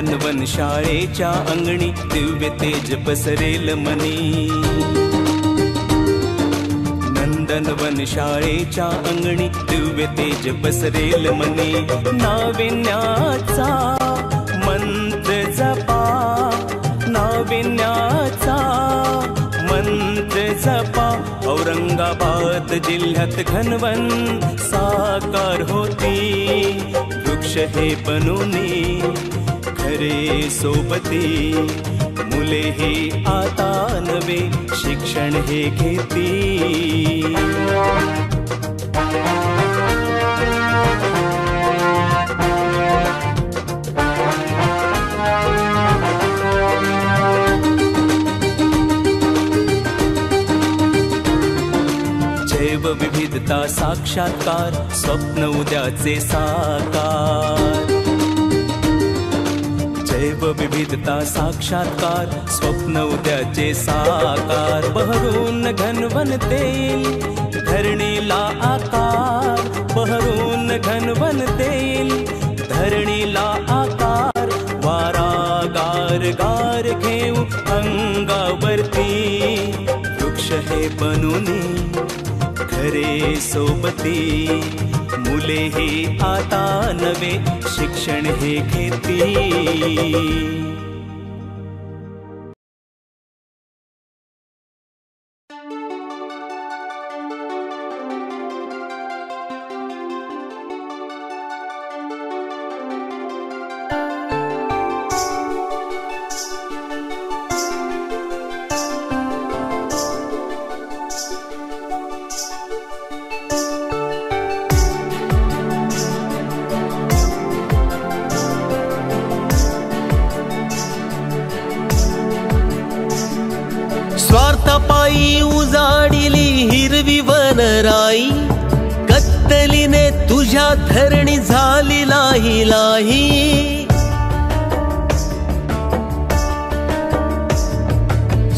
नंदनवन शाळेच्या अंगणी दिव्य तेज पसरेल मनी. नंदनवन शाळेच्या अंगणी दिव्य तेज पसरेल मनी. नाविन्याचा मंत्र जपा, नाविन्याचा मंत्र जपा. औरंगाबाद जिल्ह्यात घनवन साकार होती. वृक्ष हे बनूनी खरे सोबती. मुले हे आता नवे शिक्षण हे घेती. जैव विविधता साक्षात्कार स्वप्न उद्याचे साकार. जैव विविधता साक्षात्कार स्वप्न उद्याचे साकार. बहरून घनवन देईल धरणीला आकार. बहरून घनवन देईल धरणीला आकार. वारा गार गार घेऊ अंगावरती. वृक्ष हे बनूनी खरे सोबती. मुले हे आता नवे शिक्षण हे घेती. स्वार्थापायी उजाडिली हिरवी वनराई. कत्तलीने तुझ्या धरणी झाली लाही लाही.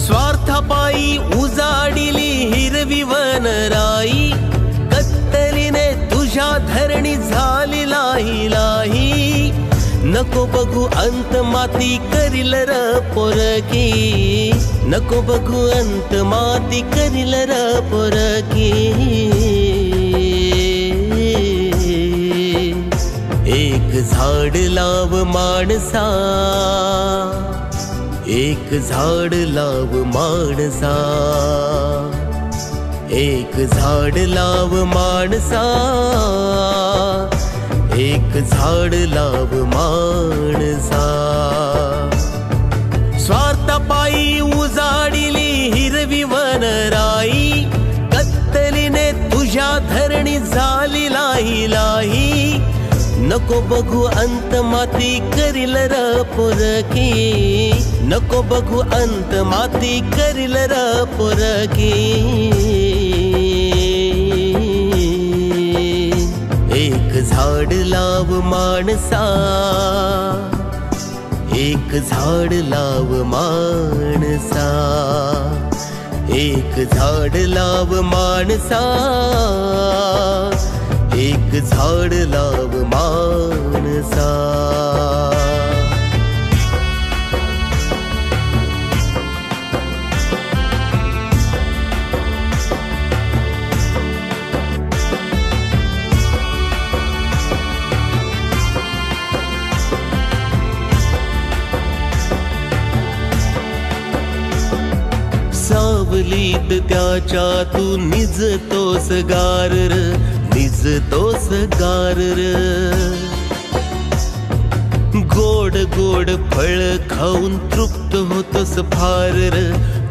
स्वार्थापायी उजाडिली हिरवी वनराई. कत्तलीने तुझ्या धरणी झाली लाही लाही. नको बघू अंत माती करील र पोरकी. नको बघू अंत माती करील र पोरकी. एक झाड लाव माणसा, एक झाड लाव माणसा. एक झाड लाव माणसा, एक झाड लाव माणसा. स्वार्थापायी उजाडिली हिरवी वनराई. कत्तलीने तुझ्या धरणी झाली लाही लाही. नको बघू अंत माती करील र पोरकी. नको बघू अंत माती करील र पोरकी. एक झाड लाव माणसा, एक झाड लाव माणसा. एक झाड लाव माणसा, एक झाड लाव माणसा. सावलीत त्याच्या तू निजतोस गार र, निजतोस गार र. गोड गोड फळ खाऊन तृप्त होतोस फार र,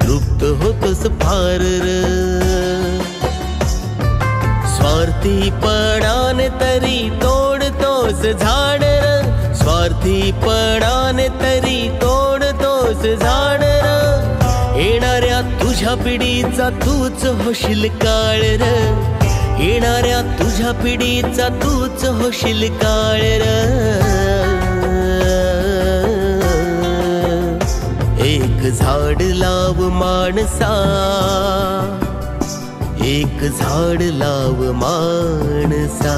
तृप्त होतोस फार र. स्वार्थीपणाने तरी तोडतोस झाड र. स्वार्थीपणाने तरी तोडतोस झाड र. येणाऱ्या तुझ्या पिढीचा तूच होशील काळ र. येणाऱ्या तुझ्या पिढीचा तूच होशील काळ र. एक झाड लाव माणसा, एक झाड लाव माणसा.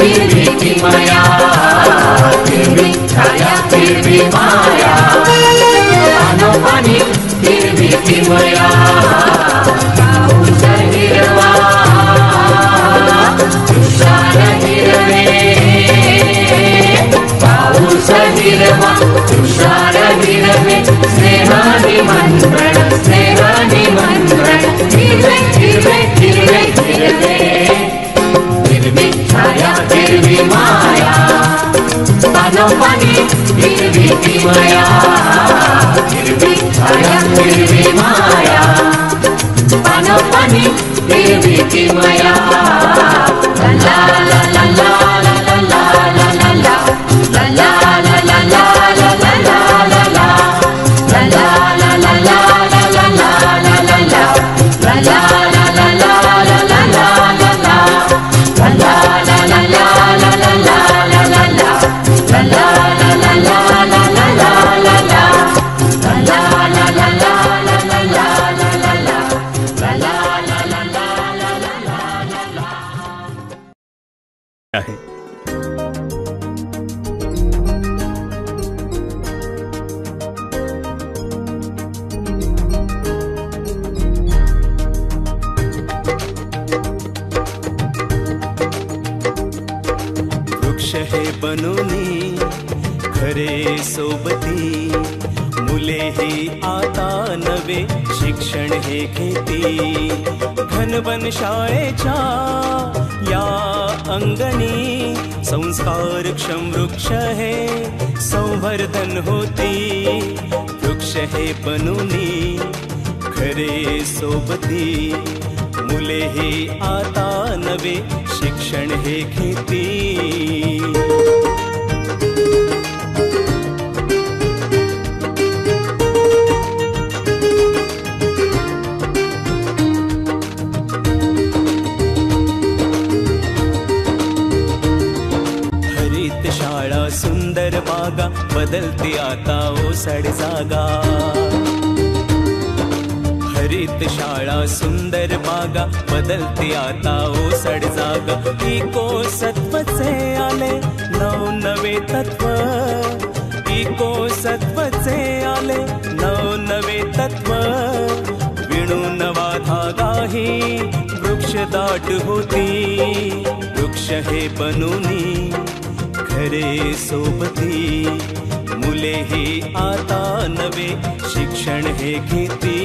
हिरवी किमया हिरवी छाया हिरवी माया पानोपानी हिरवी किमया पाऊस हिरवा तुषार हिरवे पाऊस हिरवा तुषार हिरवे स्नेहानि मंत्रण स्नेहानि मंत्रण हिरवे हिरवे हिरवे हिरवे हिरवी छाया हिरवी माया पानोपानी हिरवी किमया हिरवी छाया हिरवी माया पानोपानी हिरवी किमया ला ला ला ला ला ला ला ला ला ला ला ला ला आहे. वृक्ष हे बनूनी खरे सोबती मुले हे आता नवे शिक्षण हे घेती घनवन शाळेच्या या अंगणी संस्कारक्षम वृक्ष हे संवर्धन होती वृक्ष हे बनूनी खरे सोबती मुले हे आता नवे शिक्षण हे घेती सुंदर बागा बदलते आता ओसड जागा हरित शाळा सुंदर बागा बदलते आता ओसड जागा इको सत्वचे आले नवनवे तत्व इको सत्वचे आले नवनवे तत्व विणू नवा धागा ही वृक्ष दाट होती वृक्ष हे बनूनी खरे सोबती मुले ही आता नवे शिक्षण हे घेती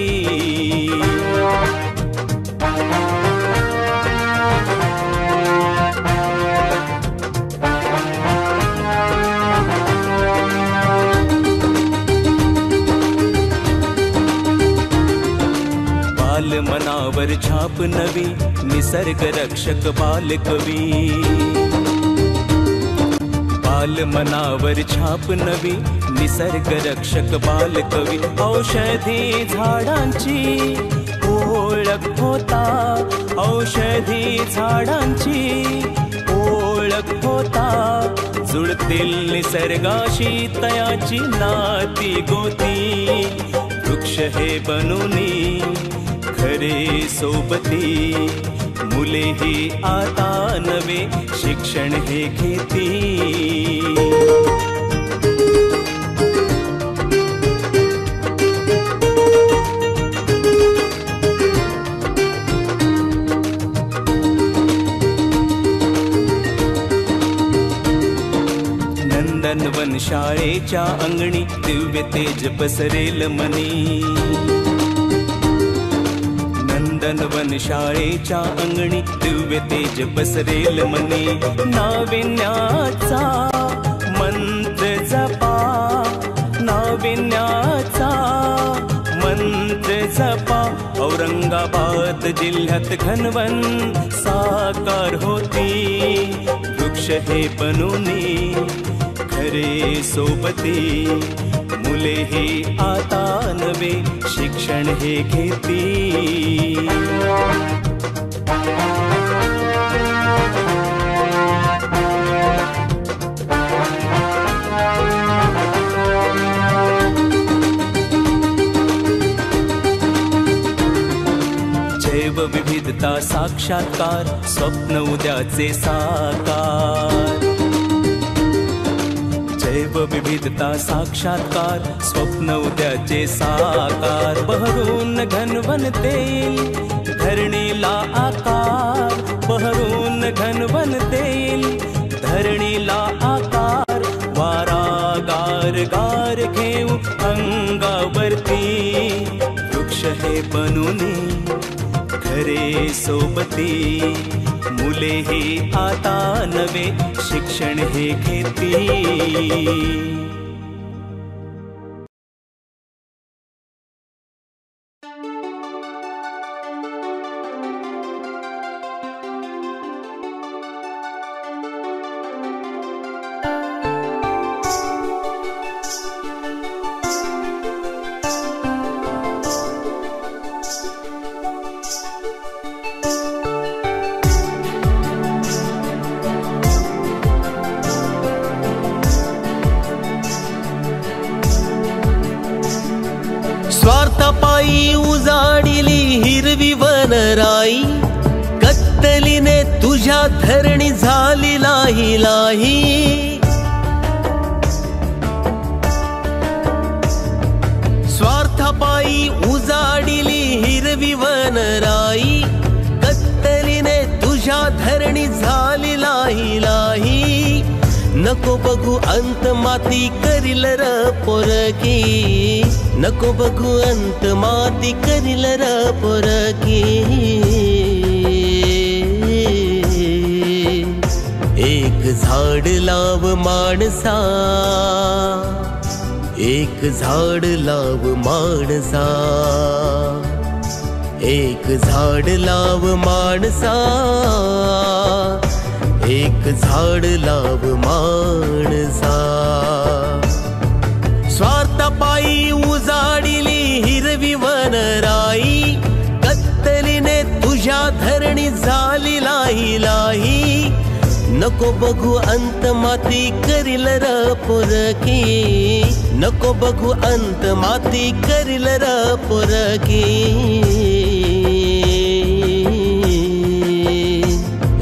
बाल मनावर छाप नवी निसर्ग रक्षक बालकवी बाल मनावर छाप नवी निसर्ग रक्षक बालकवी औषधी झाडांची ओळख होता औषधी झाडांची ओळख होता जुळतील निसर्गाशी तयाची नाती गोती वृक्ष हे बनूनी खरे सोबती मुले ही आता नवे शिक्षण हे घेती नंदनवन शाळेच्या अंगणी दिव्य तेज पसरेल मनी नंदनवन शाळेच्या अंगणी दिव्य तेज पसरेल मनी नाविन्याचा मंत्र जपा नाविन्याचा मंत्र जपा औरंगाबाद जिल्ह्यात घनवन साकार होती वृक्ष हे बनूनी खरे सोबती मुले ही आता नवे शिक्षण हे घेती जैव विविधता साक्षात्कार स्वप्न उद्याचे साकार विविधता साक्षात्कार, स्वप्न उद्याचे साकार. बहरून घनवनते येईल धरणीला आकार, बहरून घनवनते येईल धरणीला आकार. वारा गार गार घेऊ अंगावरती, वृक्ष हे बनूने खरे सोबती. मुले हे आता नवे शिक्षण हे घेती. स्वार्थापायी उजाडिली हिरवी वनराई, कत्तलीने तुझ्या धरणी झाली लाही लाही. स्वार्थापायी उजाडिली हिरवी वनराई, कत्तलीने तुझ्या धरणी झाली लाही लाही. नको बघू अंत माती करील र पोरकी, नको बघू अंत माती करील र पोरकी. एक झाड लाव माणसा, एक झाड लाव माणसा, एक झाड लाव माणसा, एक झाड लाव माणसा. स्वार्थापायी उजाडिली हिरवी वनराई, कत्तलीने तुझ्या धरणी झाली लाही लाही. नको बघू अंत माती करील र पोरकी, नको बघू अंत माती करील र पोरकी.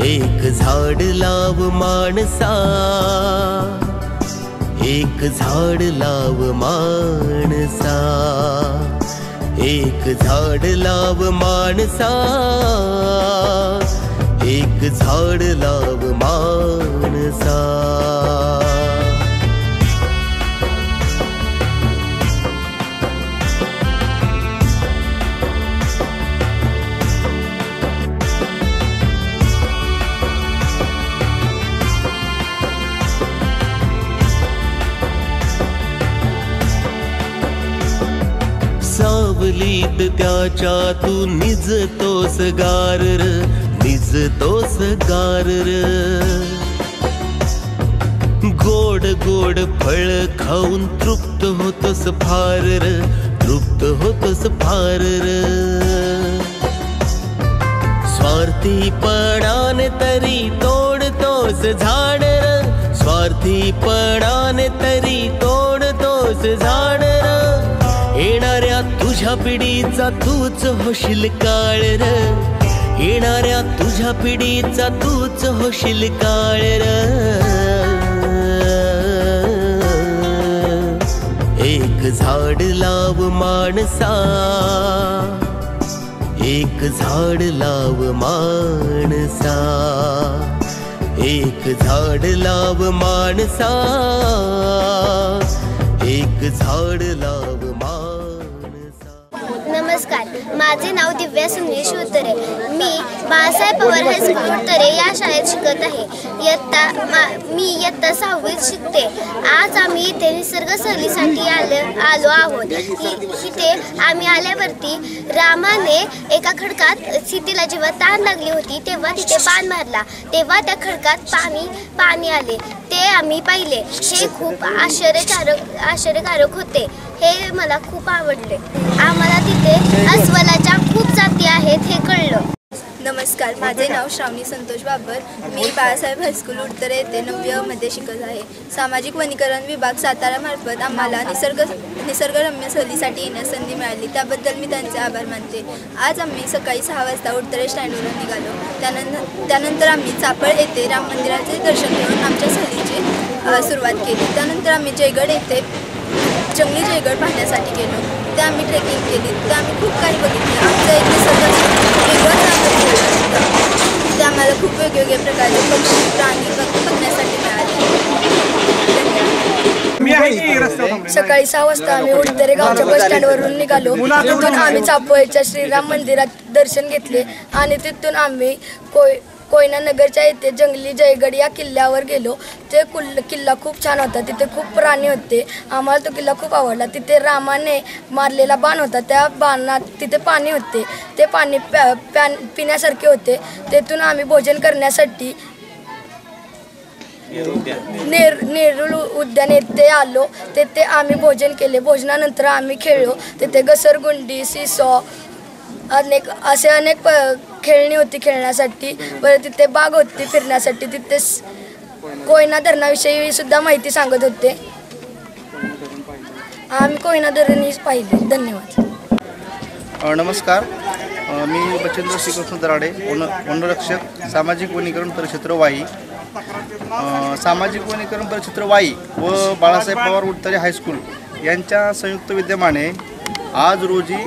एक झाड लाव माणसा, एक झाड लाव माणसा, एक झाड लाव माणसा, एक झाड लाव माणसा. सावलीत त्याच्या तू निजतोस गार र, निजतोस गार र. गोड गोड फळ खाऊन तृप्त होतोस फार र, तृप्त होतोस फार र. स्वार्थीपणाने तरी तोडतोस झाड र, स्वार्थीपणाने तरी तोडतोस झाड र. येणाऱ्या तुझ्या पिढीचा तूच होशील काळ र, येणाऱ्या तुझ्या पिढीचा तूच होशील काळ र. एक झाड लाव माणसा, एक झाड लाव माणसा, एक झाड लाव माणसा, एक झाड लाव माणसा. नमस्कार, माझे नाव दिव्या सुनील शिवतरे. मी बाळासाहेब पवार हायस्कूल उडतरे या शाळेत शिकत आहे. मी इयत्ता 6वीत शिकते. आज आम्ही इथे निसर्ग सहलीसाठी आलो आहोत. इथे आम्ही आल्यावरती रामाने एका खडकात सीतेला जेव्हा तहान लागली होती तेव्हा तिथे बाण मारला, तेव्हा त्या खडकात पाणी आले. ते आम्ही पाहिले. हे खूप आश्चर्यकारक होते. हे मला खूप आवडले. आम्हाला तिथे अस्वलाच्या खूप जाती आहेत हे कळलं. नमस्कार, माझे नाव श्रावणी संतोष बाबर. मी बाळासाहेब हायस्कूल उडतरे येथे 9वी मध्ये शिकत आहे. सामाजिक वनीकरण विभाग सातारामार्फत आम्हाला निसर्गरम्य सहलीसाठी येण्यास संधी मिळाली. त्याबद्दल मी त्यांचे आभार मानते. आज आम्ही सकाळी 6 वाजता उडतरे स्टँडवरून निघालो. त्यानंतर आम्ही चाफळ येथे राम मंदिराचे दर्शन घेऊन आमच्या सहलीचे सुरुवात केली. त्यानंतर आम्ही जयगड येथे जंगली जयगड पाहण्यासाठी गेलो. ते आम्ही ट्रेकिंग केली. ते आम्ही खूप काही बघितले. आमचं एक निसर्गाचं वेगळंच आनंद होतं. ते आम्हाला खूप वेगवेगळ्या प्रकारचे पक्षी प्राणी बघण्यासाठी मिळाले. सकाळी 6 वाजता आम्ही उडतरे गावच्या बस स्टँडवरून निघालो. तिथून आम्ही चापोळीच्या श्रीराम मंदिरात दर्शन घेतले आणि तिथून आम्ही कोयना नगरच्या येथे जंगली जयगड या किल्ल्यावर गेलो. ते किल्ला खूप छान होता. तिथे खूप प्राणी होते. आम्हाला तो किल्ला खूप आवडला. तिथे रामाने मारलेला बाण होता. त्या बाणात तिथे पाणी होते. ते पाणी पिण्यासारखे होते. तेथून आम्ही भोजन करण्यासाठी नेहरू उद्यान येथे आलो. तेथे आम्ही भोजन केले. भोजनानंतर आम्ही खेळलो. तेथे घसरगुंडी, सीसॉ अनेक खेळणी होती खेळण्यासाठी. परत तिथे बाग होती फिरण्यासाठी. तिथे कोयना धरणाविषयी सुद्धा माहिती सांगत होते. आम्ही कोयना धरणही पाहिले. धन्यवाद. नमस्कार, मी बचेंद्र श्रीकृष्ण दराडे, वनरक्षक, सामाजिक वनीकरण परिक्षेत्र वाई. सामाजिक वनीकरण परिक्षेत्र वाई व बाळासाहेब पवार उडतरे हायस्कूल यांच्या संयुक्त विद्यमाने आज रोजी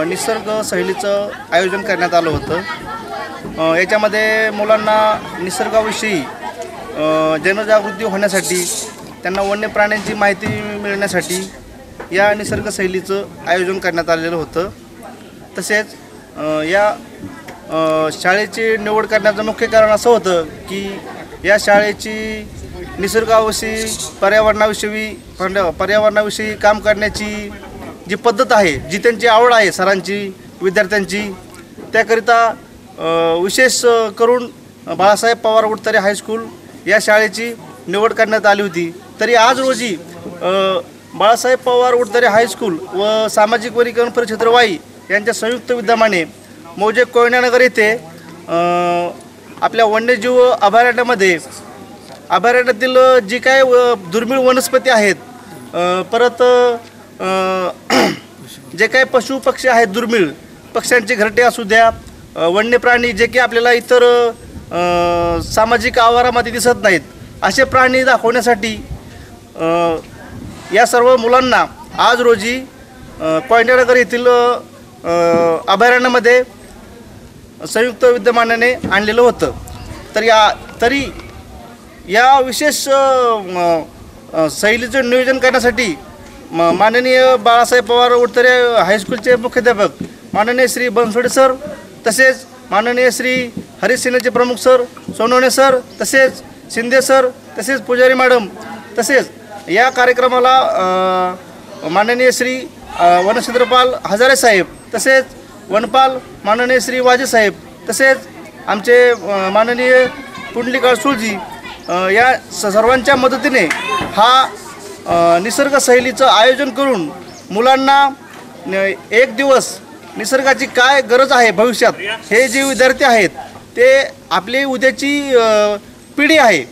निसर्ग सहलीचं आयोजन करण्यात आलं होतं. याच्यामध्ये मुलांना निसर्गाविषयी जनजागृती होण्यासाठी, त्यांना वन्य प्राण्यांची माहिती मिळण्यासाठी या निसर्ग सहलीचं आयोजन करण्यात आलेलं होतं. तसेच या शाळेची निवड करण्याचं मुख्य कारण असं होतं की या शाळेची निसर्गाविषयी, पर्यावरणाविषयी काम करण्याची जी पद्धत आहे, जी त्यांची आवड आहे सरांची, विद्यार्थ्यांची, त्याकरिता विशेष करून बाळासाहेब पवार उडतरे हायस्कूल या शाळेची निवड करण्यात आली होती. तरी आज रोजी बाळासाहेब पवार उडतरे हायस्कूल व सामाजिक वनीकरण परिक्षेत्र वाई यांच्या संयुक्त विद्यमाने मौजे कोयनानगर येथे आपल्या वन्यजीव अभयारण्यातील जी काय दुर्मिळ वनस्पती आहेत, परत जे काही पशु पक्षी आहेत, दुर्मिळ पक्ष्यांचे घरटे असू द्या, वन्य प्राणी जे की आपल्याला इतर सामाजिक आवारामध्ये दिसत नाहीत, असे प्राणी दाखवण्यासाठी या सर्व मुलांना आज रोजी कोयनानगर येथील अभयारण्यामध्ये संयुक्त विद्यमानाने आणलेलं होतं. तरी या विशेष सहलीचं नियोजन करण्यासाठी माननीय बाळासाहेब पवार उडतरे हायस्कूलचे मुख्याध्यापक माननीय श्री बनसोडे सर, तसेच माननीय श्री हरिसेनेचे प्रमुख सर सोनवणे सर, तसेच शिंदे सर, तसेच पुजारी मॅडम, तसेच या कार्यक्रमाला माननीय श्री वनक्षेत्रपाल हजारे साहेब, तसेच वनपाल माननीय श्री वाजे साहेब, तसेच आमचे माननीय पुंडलिक अडसूळजी या सर्वांच्या मदतीने हा निसर्ग सहलीचं आयोजन करून मुलांना एक दिवस निसर्गाची काय गरज आहे भविष्यात, हे जे विद्यार्थी आहेत ते आपली उद्याची पिढी आहे,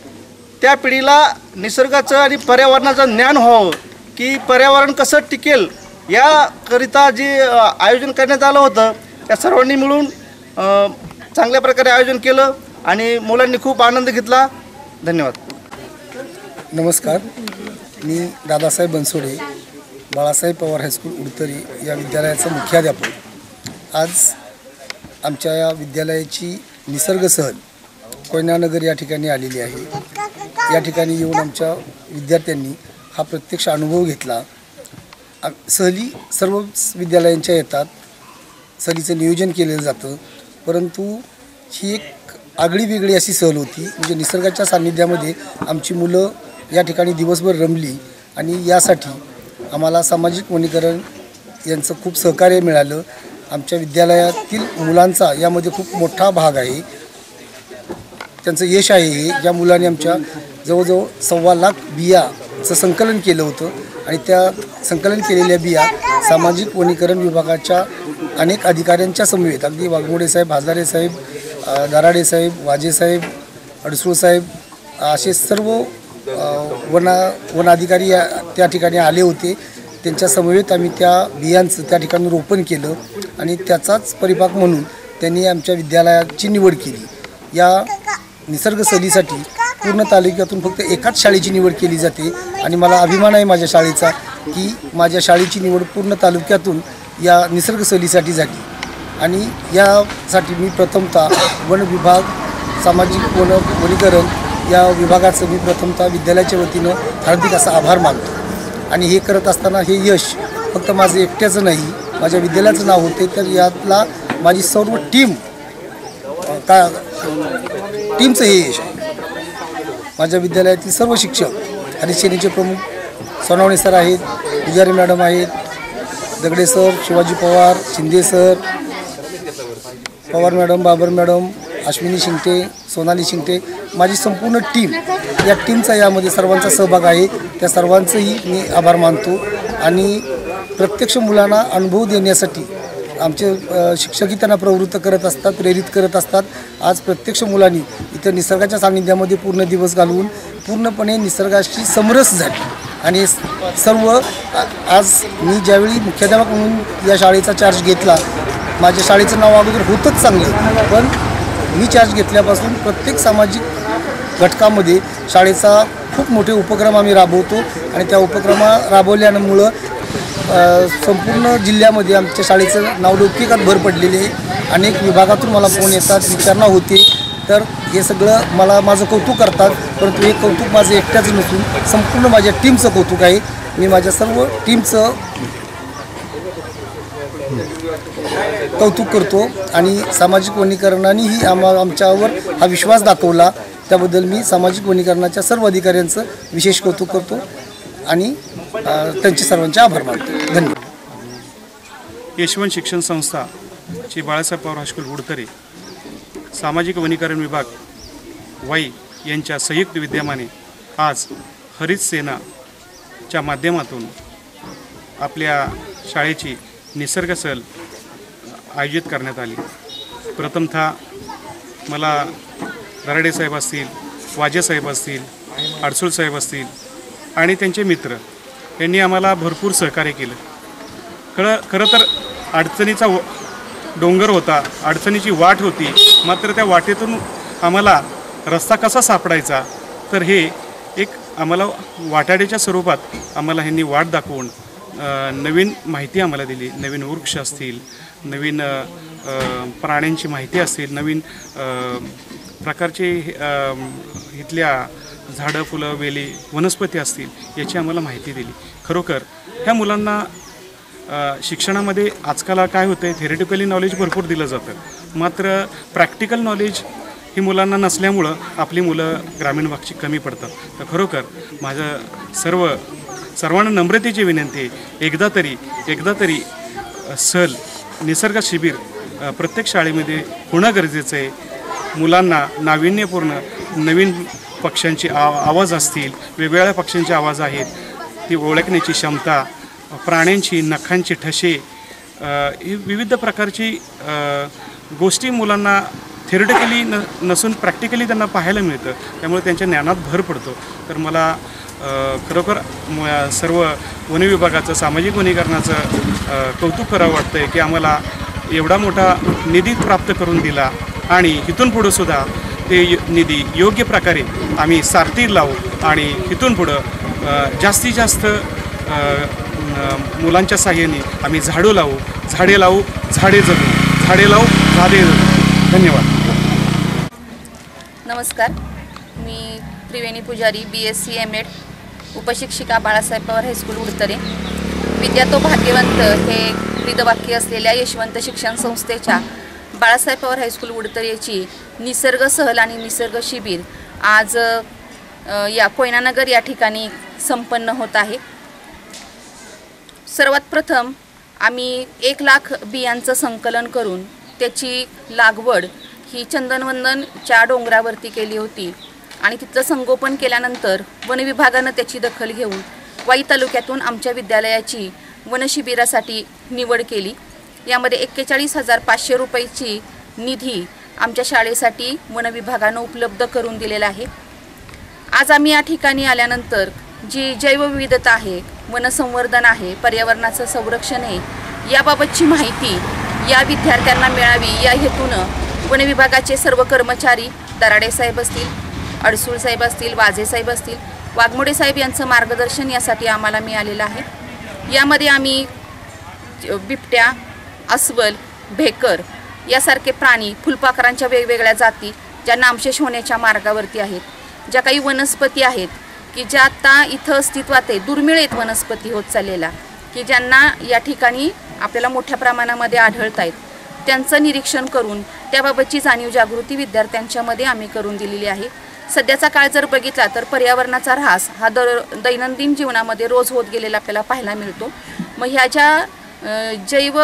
त्या पिढीला निसर्गाचं आणि पर्यावरणाचं ज्ञान व्हावं की पर्यावरण कसं टिकेल याकरिता जे आयोजन करण्यात आलं होतं, त्या सर्वांनी मिळून चांगल्या प्रकारे आयोजन केलं आणि मुलांनी खूप आनंद घेतला. धन्यवाद. नमस्कार, मी दादासाहेब बनसोडे, बाळासाहेब पवार हायस्कूल उडतरी या विद्यालयाचा मुख्याध्यापक. आज आमच्या या विद्यालयाची निसर्ग सहल कोयनानगर या ठिकाणी आलेली आहे. या ठिकाणी येऊन आमच्या विद्यार्थ्यांनी हा प्रत्यक्ष अनुभव घेतला. सहली सर्व विद्यालयांच्या येतात, सहलीचं नियोजन केलं जातं, परंतु ही एक आगळी वेगळी अशी सहल होती. म्हणजे निसर्गाच्या सान्निध्यामध्ये आमची मुलं या ठिकाणी दिवसभर रमली आणि यासाठी आम्हाला सामाजिक वनीकरण यांचं खूप सहकार्य मिळालं. आमच्या विद्यालयातील मुलांचा यामध्ये खूप मोठा भाग आहे, त्यांचं यश आहे हे. या मुलांनी आमच्या जवळजवळ 1.25 लाख बियाचं संकलन केलं होतं आणि त्या संकलन केलेल्या बिया सामाजिक वनीकरण विभागाच्या अनेक अधिकाऱ्यांच्या समवेत, अगदी वाघमोडे साहेब, हजारे साहेब, दराडे साहेब, वाजे साहेब, अडसूळ साहेब असे सर्व वन अधिकारी त्या ठिकाणी आले होते. त्यांच्या समवेत आम्ही त्या बियांचं त्या ठिकाणी रोपण केलं आणि त्याचाच परिपाक म्हणून त्यांनी आमच्या विद्यालयाची निवड केली. या निसर्ग सहलीसाठी पूर्ण तालुक्यातून फक्त एकाच शाळेची निवड केली जाते आणि मला अभिमान आहे माझ्या शाळेचा की माझ्या शाळेची निवड पूर्ण तालुक्यातून या निसर्ग सहलीसाठी झाली आणि यासाठी मी प्रथमतः वन विभाग सामाजिक वनीकरण या विभागाचं मी प्रथमतः विद्यालयाच्या वतीनं हार्दिक असा आभार मानतो आणि हे करत असताना हे यश फक्त माझं एकट्याचं नाही माझ्या विद्यालयाचं नाव होते तर यातला माझी सर्व टीमचं हे यश आहे. माझ्या विद्यालयातील सर्व शिक्षक हरीश सेनेचे प्रमुख सोनवणे सर आहेत, पुजारी मॅडम आहेत, Dagade sir, Shivaji Pawar, Shinde sir, Pawar madam, Babar madam, Ashwini Shingate, Sonali Shingate, माझी संपूर्ण टीम या टीमचा यामध्ये सर्वांचा सहभाग आहे. त्या सर्वांचंही मी आभार मानतो आणि प्रत्यक्ष मुलांना अनुभव देण्यासाठी आमचे शिक्षकही त्यांना प्रवृत्त करत असतात, प्रेरित करत असतात. आज प्रत्यक्ष मुलांनी इथं निसर्गाच्या सान्निध्यामध्ये पूर्ण दिवस घालवून पूर्णपणे निसर्गाशी समरस झाली आणि सर्व आज मी ज्यावेळी मुख्याध्यापक म्हणून या शाळेचा चार्ज घेतला, माझ्या शाळेचं नाव अगोदर होतंच चांगलं, पण मी चार्ज घेतल्यापासून प्रत्येक सामाजिक घटकामध्ये शाळेचा खूप मोठे उपक्रम आम्ही राबवतो आणि त्या उपक्रमा राबवल्यामुळं संपूर्ण जिल्ह्यामध्ये आमच्या शाळेचं नावलौकिकात भर पडलेली आहे. अनेक विभागातून मला फोन येतात, विचारणा होते, तर हे सगळं माझं कौतुक करतात. परंतु हे कौतुक माझं एकट्याचं नसून संपूर्ण माझ्या टीमचं कौतुक आहे. मी माझ्या सर्व टीमचं कौतुक करतो आणि सामाजिक वनीकरणानेही आमच्यावर हा विश्वास दाखवला, त्याबद्दल मी सामाजिक वनीकरणाच्या सर्व अधिकाऱ्यांचं विशेष कौतुक करतो आणि त्यांचे सर्वांचे आभार मानतो. धन्यवाद. यशवंत शिक्षण संस्था ची बाळासाहेब पवार हायस्कूल उडतरे सामाजिक वनीकरण विभाग वाई यांच्या संयुक्त विद्यमाने आज हरित सेनाच्या माध्यमातून आपल्या शाळेची निसर्ग सहल आयोजित करण्यात आली. प्रथमतः मला दराडे साहेब असतील, वाजे साहेब असतील, अडसूळ साहेब असतील आणि त्यांचे मित्र यांनी आम्हाला भरपूर सहकार्य केलं. खरं तर अडचणीचा डोंगर होता, अडचणीची वाट होती, मात्र त्या वाटेतून आम्हाला रस्ता कसा सापडायचा तर हे एक आम्हाला वाटाड्याच्या स्वरूपात आम्हाला ह्यांनी वाट दाखवून नवीन माहिती आम्हाला दिली. नवीन वृक्ष असतील, नवीन प्राण्यांची माहिती असतील, नवीन प्रकारचे इथल्या झाडं, फुलं, वेली, वनस्पती असतील याची आम्हाला माहिती दिली. खरोखर ह्या मुलांना शिक्षणामध्ये आजकाल काय होतं आहे, थेरेटिकली नॉलेज भरपूर दिलं जातं, मात्र प्रॅक्टिकल नॉलेज ही मुलांना नसल्यामुळं आपली मुलं ग्रामीण भागची कमी पडतात. तर खरोखर माझं सर्वांना नम्रतेची विनंती आहे, एकदा तरी सहल निसर्ग शिबिर प्रत्येक शाळेमध्ये होणं गरजेचं आहे. मुलांना नाविन्यपूर्ण नवीन पक्ष्यांचे आवाज असतील, वेगवेगळ्या पक्ष्यांचे आवाज आहेत, ती ओळखण्याची क्षमता, प्राण्यांची नखांची ठसे, ही विविध प्रकारची गोष्टी मुलांना थेरिटिकली नसून प्रॅक्टिकली त्यांना पाहायला मिळतं, त्यामुळे त्यांच्या ज्ञानात भर पडतो. तर मला खरोखर सर्व वन विभागाचं सामाजिक वनीकरणाचं कौतुक करावं वाटतं आहे की आम्हाला एवढा मोठा निधी प्राप्त करून दिला आणि इथून पुढंसुद्धा ते निधी योग्य प्रकारे आम्ही सारथी लावू आणि इथून पुढं जास्तीत जास्त मुलांच्या साहाय्याने आम्ही झाडे लावू, झाडे जगू. धन्यवाद. नमस्कार, मी त्रिवेणी पुजारी, BSc M.Ed, उपशिक्षिका बाळासाहेब पवार हायस्कूल उडतरे. विद्या तो भाग्यवंत हे ब्रीदवाक्य असलेल्या यशवंत शिक्षण संस्थेच्या बाळासाहेब पवार हायस्कूल उडतरेची निसर्ग सहल आणि निसर्ग शिबिर आज या कोयनानगर या ठिकाणी संपन्न होत आहे. सर्वात प्रथम आम्ही 1 लाख बियांचं संकलन करून त्याची लागवड ही चंदनवंदनच्या डोंगरावरती केली होती आणि तिथलं संगोपन केल्यानंतर वन विभागानं त्याची दखल घेऊन वाई तालुक्यातून आमच्या विद्यालयाची वनशिबिरासाठी निवड केली. यामध्ये 41,500 रुपयाची निधी आमच्या शाळेसाठी वन विभागानं उपलब्ध करून दिलेला आहे. आज आम्ही या ठिकाणी आल्यानंतर जी जैवविविधता आहे, वनसंवर्धन आहे, पर्यावरणाचं संरक्षण आहे, याबाबतची माहिती या विद्यार्थ्यांना मिळावी या हेतूनं वन विभागाचे सर्व कर्मचारी, दराडे साहेब असतील, अडसूळ साहेब असतील, वाजे साहेब असतील, वाघमोडे साहेब यांचं मार्गदर्शन यासाठी आम्हाला मिळालेलं आहे. यामध्ये आम्ही बिबट्या, अस्वल, भेकर यासारखे प्राणी, फुलपाखरांच्या वेगवेगळ्या जाती ज्या नामशेष होण्याच्या मार्गावरती आहेत, ज्या काही वनस्पती आहेत की ज्या आता इथं अस्तित्वात आहे, दुर्मिळ आहेत वनस्पती होत चाललेल्या की ज्यांना या ठिकाणी आपल्याला मोठ्या प्रमाणामध्ये आढळत आहेत, त्यांचं निरीक्षण करून त्याबाबतची जाणीव जागृती विद्यार्थ्यांच्यामध्ये आम्ही करून दिलेली आहे. सध्याचा काळ जर बघितला तर पर्यावरणाचा ऱ्हास हा दैनंदिन जीवनामध्ये रोज होत गेलेला आपल्याला पाहायला मिळतो. मग ह्या ज्या जैव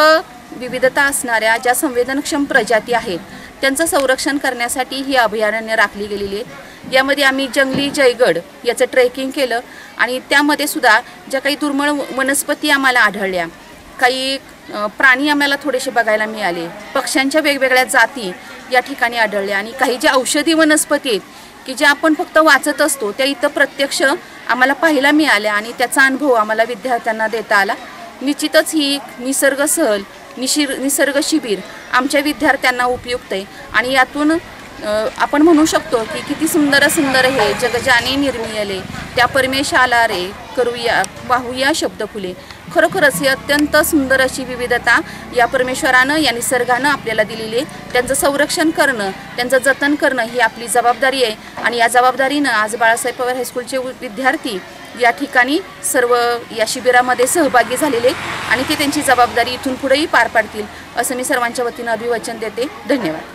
विविधता असणाऱ्या ज्या संवेदनक्षम प्रजाती आहेत त्यांचं संरक्षण करण्यासाठी ही अभयारण्य राखली गेलेली आहेत. यामध्ये आम्ही जंगली जयगड याचं ट्रेकिंग केलं आणि त्यामध्ये सुद्धा ज्या काही दुर्मिळ वनस्पती आम्हाला आढळल्या, काही प्राणी आम्हाला थोडेसे बघायला मिळाले, पक्ष्यांच्या वेगवेगळ्या जाती या ठिकाणी आढळल्या आणि काही ज्या औषधी वनस्पती आहेत की ज्या आपण फक्त वाचत असतो त्या इथं प्रत्यक्ष आम्हाला पाहायला मिळाल्या आणि त्याचा अनुभव आम्हाला विद्यार्थ्यांना देता आला. निश्चितच ही निसर्ग सहल, निसर्ग शिबिर आमच्या विद्यार्थ्यांना उपयुक्त आहे आणि यातून आपण म्हणू शकतो की किती सुंदर सुंदर हे जग जाणे निर्मियले त्या परमेशाला रे करूया वाहूया शब्द फुले. खरोखरच ही अत्यंत सुंदर अशी विविधता या परमेश्वरानं, या निसर्गानं आपल्याला दिलेली आहे. त्यांचं संरक्षण करणं, त्यांचं जतन करणं ही आपली जबाबदारी आहे आणि या जबाबदारीनं आज बाळासाहेब पवार हायस्कूलचे विद्यार्थी या ठिकाणी सर्व या शिबिरामध्ये सहभागी झालेले आणि ते त्यांची जबाबदारी इथून पुढेही पार पाडतील असं मी सर्वांच्या वतीनं अभिवचन देते. धन्यवाद.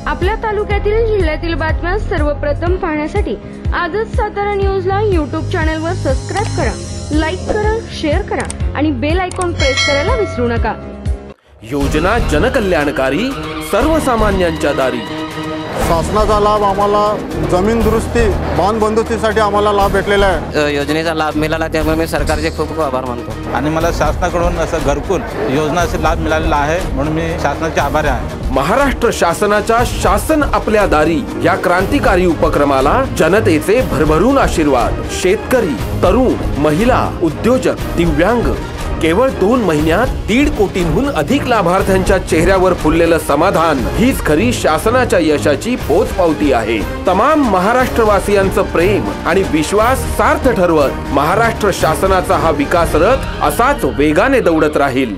आपल्या तालुक्यातील जिल्ह्यातील बातम्या सर्वप्रथम पाहण्यासाठी आजच सातारा न्यूजला YouTube चॅनलवर सबस्क्राईब करा, लाईक करा, शेअर करा आणि बेल आयकॉन प्रेस करायला विसरू नका. योजना जनकल्याणकारी, सर्वसामान्यांच्या दारी. शासनाचा लाभ आम्हाला जमीन दुरुस्ती, बांध बंदुस्तीसाठी आम्हाला लाभ भेटलेला आहे. योजनेचा लाभ मिळाला त्यामुळे मी सरकारचे खूप खूप आभार मानतो आणि मला शासनाकडून असं घरकुल योजनाचा लाभ मिळालेला आहे म्हणून मी शासनाचे आभारी आहे. महाराष्ट्र शासनाच्या शासन आपल्या दारी या क्रांतिकारी उपक्रमाला जनतेचे भरभरून आशीर्वाद. शेतकरी, तरुण, महिला, उद्योजक, दिव्यांग, केवळ 2 महिन्यात 1.5 कोटींहून अधिक लाभार्थ्यांच्या चेहऱ्यावर फुललेलं समाधान हीच खरी शासनाच्या यशाची पोचपावती आहे. तमाम महाराष्ट्रवासियांचं प्रेम आणि विश्वास सार्थ ठरवत महाराष्ट्र शासनाचा हा विकास रथ असाच वेगाने दौडत राहील.